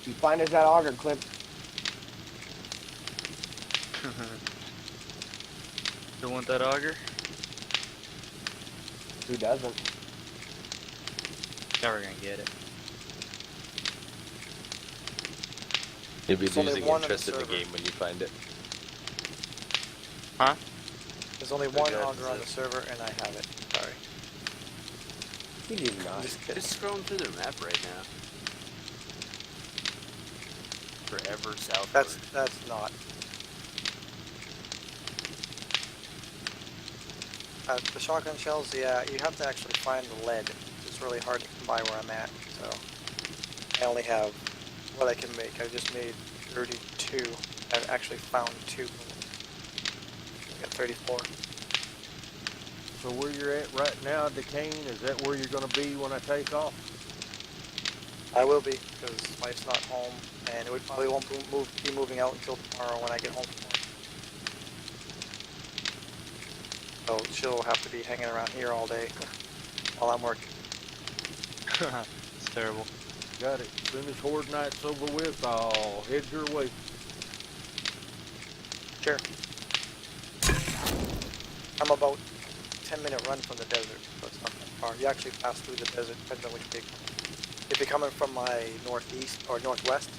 You find us that auger clip. Don't want that auger? Who doesn't? Never gonna get it. You'll be There's only losing one on the interest in the server. game when you find it. Huh? There's only Who one does auger on it? the server, and I have it. Sorry. He did not. I'm just kidding. Just scrolling through their map right now. Forever southward. That's not. The shotgun shells, yeah, you have to actually find the lead. It's really hard to come by where I'm at, so I only have what I can make. I just made 32. I've actually found 2. I got 34. So where you're at right now, Decaiine, is that where you're going to be when I take off? I will be, because wife's not home, and it probably won't be moving out until tomorrow when I get home from work. So she'll have to be hanging around here all day while I'm working. It's terrible. Got it. As soon as Horde Night's over with, I'll head your way. Sure. I'm about 10-minute run from the desert, so it's not that far. You actually pass through the desert, depending on which way you're coming. If you're coming from my northeast or northwest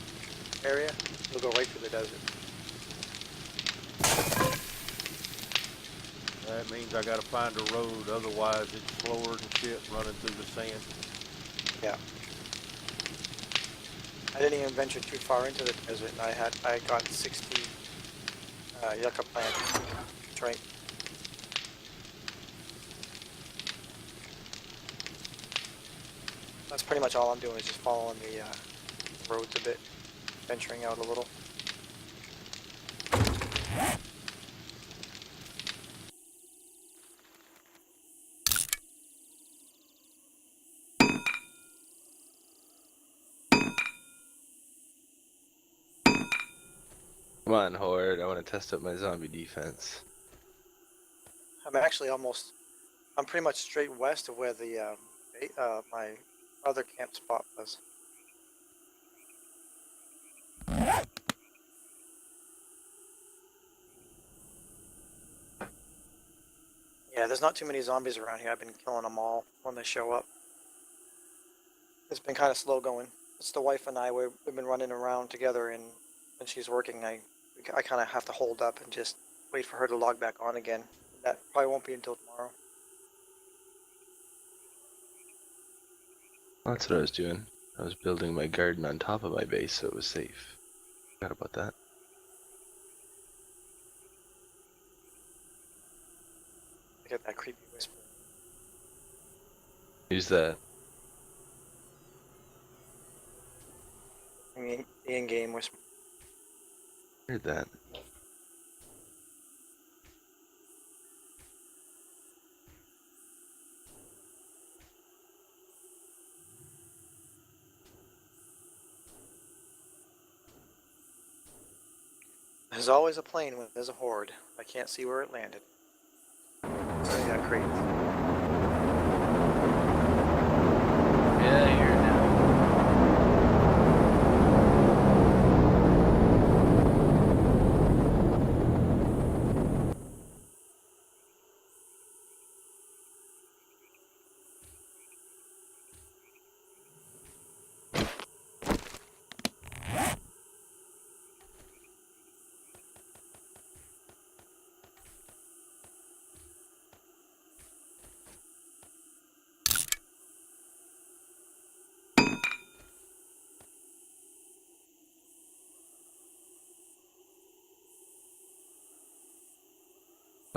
area, you'll go right through the desert. That means I gotta find a road, otherwise it's slower than shit running through the sand. Yeah. I didn't even venture too far into the desert, and I got 60 yucca plant trait. That's pretty much all I'm doing is just following the roads a bit, venturing out a little. Come on, Horde. I want to test out my zombie defense. I'm actually I'm pretty much straight west of where the my other camp spot was. Yeah, there's not too many zombies around here. I've been killing them all when they show up. It's been kind of slow going. It's the wife and I. We've been running around together, and when she's working, I kind of have to hold up and just wait for her to log back on again. That probably won't be until tomorrow. That's what I was doing. I was building my garden on top of my base so it was safe. Forgot about that. I get that creepy whisper. Who's that? I mean, the in-game whisper. Heard that. There's always a plane when there's a horde. I can't see where it landed. So I got crazy. Yeah, you're now.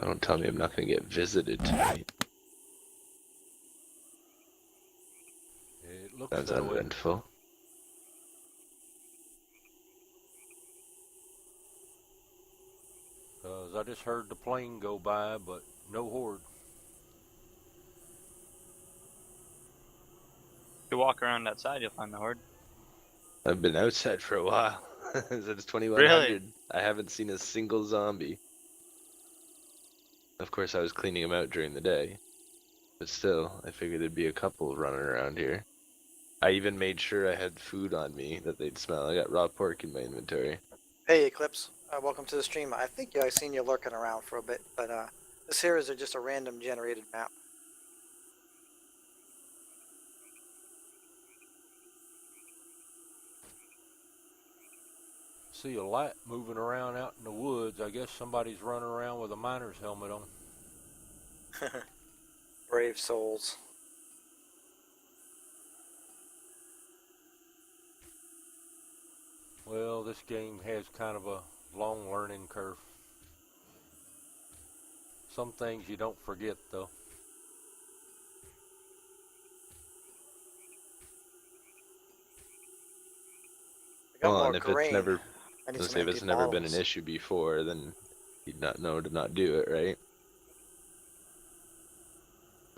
Don't tell me I'm not going to get visited tonight. It looks Sounds that way. uneventful. I just heard the plane go by, but no Horde. If you walk around outside, you'll find the horde. I've been outside for a while. Since 2100. Really? I haven't seen a single zombie. Of course, I was cleaning them out during the day. But still, I figured there'd be a couple running around here. I even made sure I had food on me that they'd smell. I got raw pork in my inventory. Hey, Eclipse. Welcome to the stream. I think I seen you lurking around for a bit, but this here is just a random generated map. See a light moving around out in the woods. I guess somebody's running around with a miner's helmet on. Brave souls. Well, this game has kind of a long learning curve. Some things you don't forget, though. I got Well, more and if grain. it's never, I need let's some say if empty it's never been bottles. an issue before, then you'd not know to not do it, right?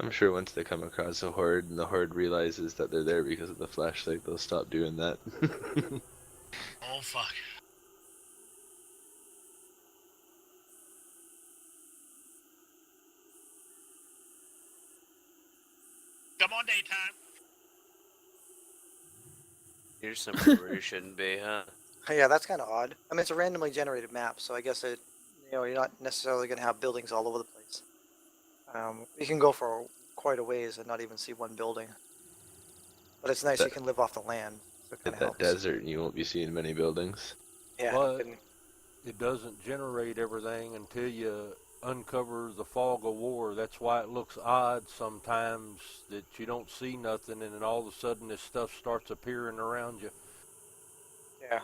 I'm sure once they come across a horde and the horde realizes that they're there because of the flashlight, they'll stop doing that. Oh fuck. Come on, daytime. You're somewhere where you shouldn't be, huh? Yeah, that's kind of odd. I mean, it's a randomly generated map, so I guess you're not necessarily going to have buildings all over the place. You can go for quite a ways and not even see one building. But it's nice That- you can live off the land, so it kind Hit of that helps. desert and you won't be seeing many buildings. Yeah, But it doesn't generate everything until you uncover the fog of war. That's why it looks odd sometimes that you don't see nothing and then all of a sudden this stuff starts appearing around you. yeah.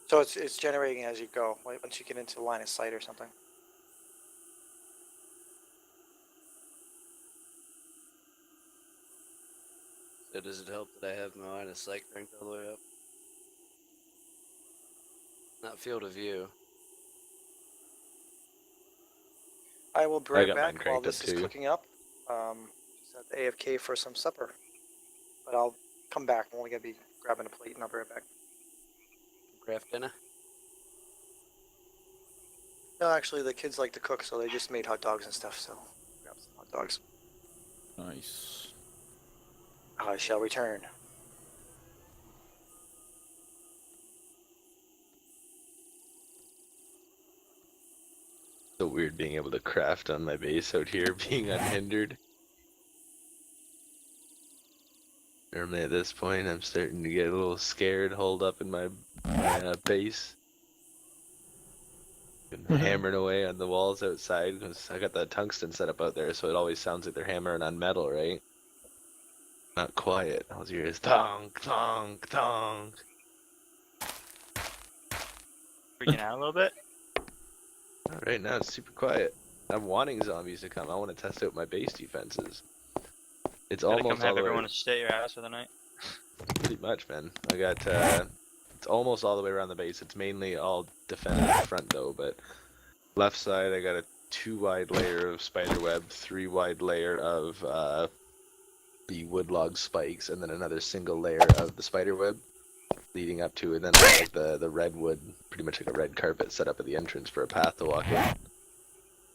So it's generating as you go, like once you get into the line of sight or something. So does it help that I have my line of sight cranked all the way up? Not field of view. I will be I right got mine back while cranked up this is too. cooking up. Just at the AFK for some supper. But I'll come back. I'm only going to be grabbing a plate and I'll be right back. Craft dinner? No, actually, the kids like to cook, so they just made hot dogs and stuff, so grab some hot dogs. Nice. I shall return. So weird being able to craft on my base out here, being unhindered. Normally at this point, I'm starting to get a little scared, holed up in my base. Been hammering away on the walls outside because I got that tungsten set up out there, so it always sounds like they're hammering on metal, right? Not quiet. All you hear is thong, thong, thong. Freaking out a little bit. Right now it's super quiet. I'm wanting zombies to come. I want to test out my base defenses. It's Gotta almost come have all the way. everyone to stay your ass for the night. Pretty much, man. I got it's almost all the way around the base. It's mainly all defended in the front though, but left side I got a 2 wide layer of spider web, 3 wide layer of the woodlog spikes, and then another single layer of the spider web leading up to it. And then like the redwood, pretty much like a red carpet set up at the entrance for a path to walk in. And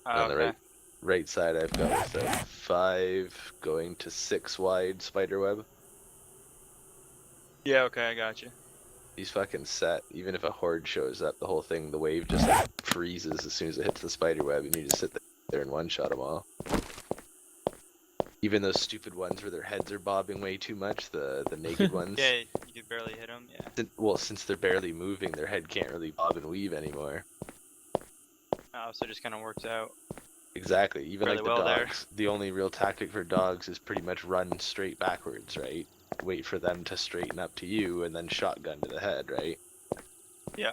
on the Okay. right side I've got a 5 going to 6 wide spider web. Yeah, okay, I got you. He's fucking set. Even if a horde shows up, the whole thing, the wave just like freezes as soon as it hits the spider web, and you just sit there and one-shot them all. Even those stupid ones where their heads are bobbing way too much, the naked ones. Yeah, you could barely hit them, yeah. Well, since they're barely moving, their head can't really bob and weave anymore. Oh, so it just kind of works out. Exactly. Even Fairly like the well there. dogs. The only real tactic for dogs is pretty much run straight backwards, right? Wait for them to straighten up to you, and then shotgun to the head, right? Yeah.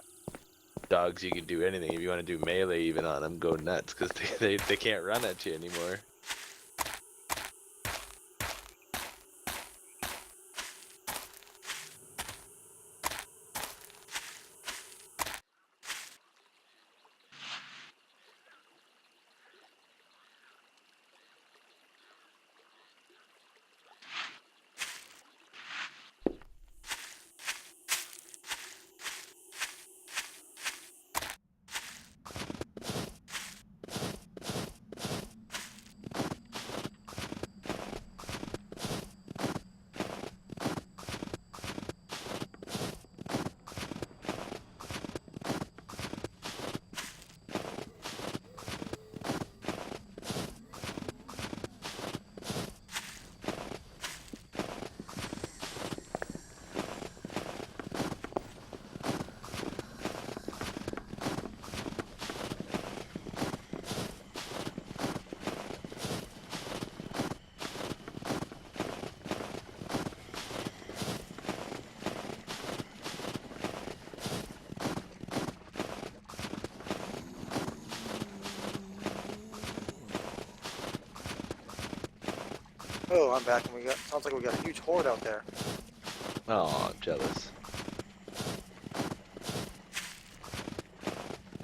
Dogs, you can do anything. If you want to do melee even on them, go nuts, because they can't run at you anymore. Oh, I'm back, and sounds like we got a huge horde out there. Oh, I'm jealous.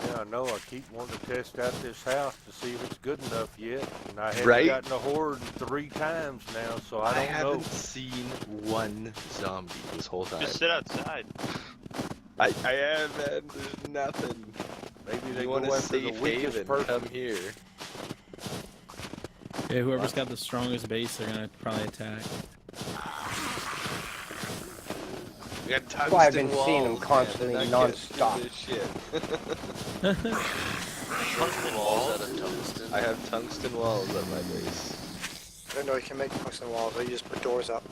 Yeah, I know. I keep wanting to test out this house to see if it's good enough yet, and I haven't Right? gotten a horde 3 times now, so I don't know. haven't seen one zombie this whole time. Just sit outside. I am, man. There's nothing. Maybe they You go want a after the safe weakest haven? person. Come here. Yeah, whoever's got the strongest base, they're gonna probably attack. We got tungsten why I've been seeing them walls, man. constantly, They're not getting non-stop. through this shit. Tungsten walls out of tungsten. I have tungsten walls at my base. I don't know, you can make tungsten walls, or you just put doors up.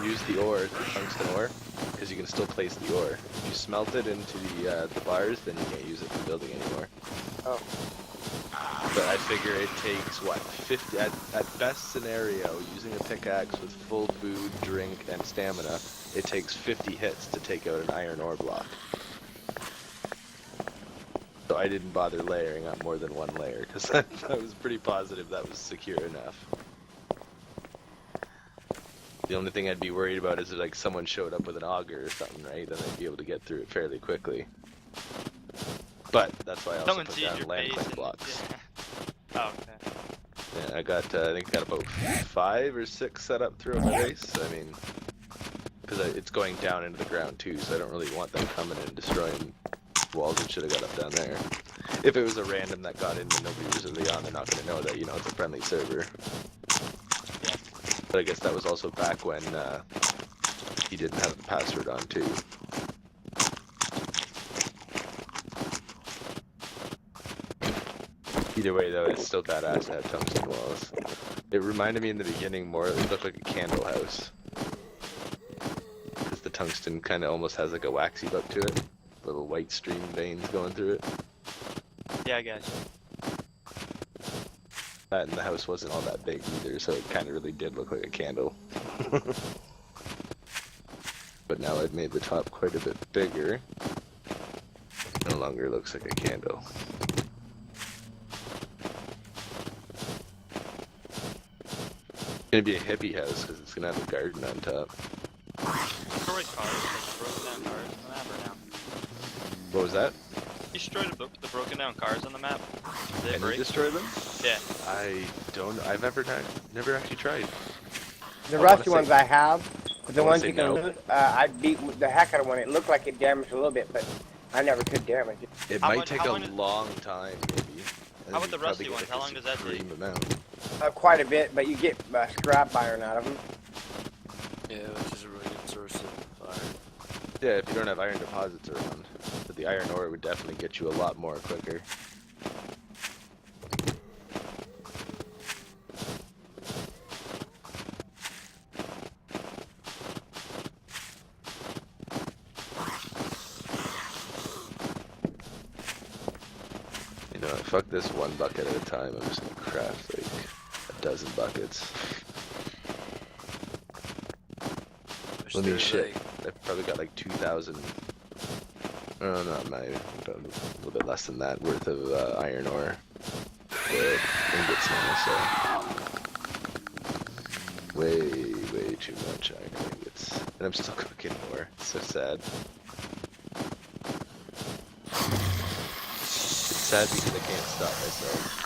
Use the ore, the tungsten ore, because you can still place the ore. If you smelt it into the bars, then you can't use it for building anymore. Oh. But I figure it takes, what, 50, at best scenario, using a pickaxe with full food, drink, and stamina, it takes 50 hits to take out an iron ore block. So I didn't bother layering up more than 1 layer, because I was pretty positive that was secure enough. The only thing I'd be worried about is if like someone showed up with an auger or something, right? Then I'd be able to get through it fairly quickly. But that's why I also Someone put sees down your land base clamp and blocks. yeah. Oh, okay. Yeah, I got I think I got about 5 or 6 set up throughout my base. I mean, because it's going down into the ground too, so I don't really want them coming in and destroying walls that should have got up down there. If it was a random that got in and nobody was really on, they're not going to know that, you know, it's a friendly server. Yeah. But I guess that was also back when he didn't have the password on too. Either way though, it's still badass to have tungsten walls. It reminded me in the beginning more, it looked like a candle house. Because the tungsten kind of almost has like a waxy look to it. Little white stream veins going through it. Yeah, I got you. That and the house wasn't all that big either, so it kind of really did look like a candle. But now I've made the top quite a bit bigger. No longer looks like a candle. It's gonna be a hippie house because it's gonna have a garden on top. Destroyed cars, like broken down cars on the map or now? What was that? You destroyed the broken down cars on the map? Did they Can you break? destroy them? Yeah. I don't. I've never actually tried. The I rusty wanna say- ones I have, but the I wanna ones say you can no. loot, I beat the heck out of one. It looked like it damaged a little bit, but I never could damage it. It How might much- take how a much- long time, maybe. How about the rusty ones? How long does that take? Amount. Quite a bit, but you get scrap iron out of them. Yeah, which is a really good source of iron. Yeah, if you don't have iron deposits around. But the iron ore would definitely get you a lot more quicker. You know, fuck this 1 bucket at a time. I'm just gonna craft like a dozen buckets. Which Let me there's, shit. like, I've probably got like 2,000. Oh no, not a little bit less than that worth of iron ore. Ingots now, so way too much iron ingots, and I'm still cooking more. It's so sad. It's sad because I can't stop myself.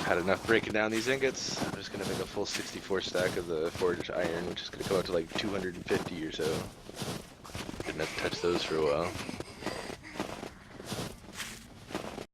Had enough breaking down these ingots. I'm just gonna make a full 64 stack of the forged iron, which is gonna come out to like 250 or so. Didn't have to touch those for a while.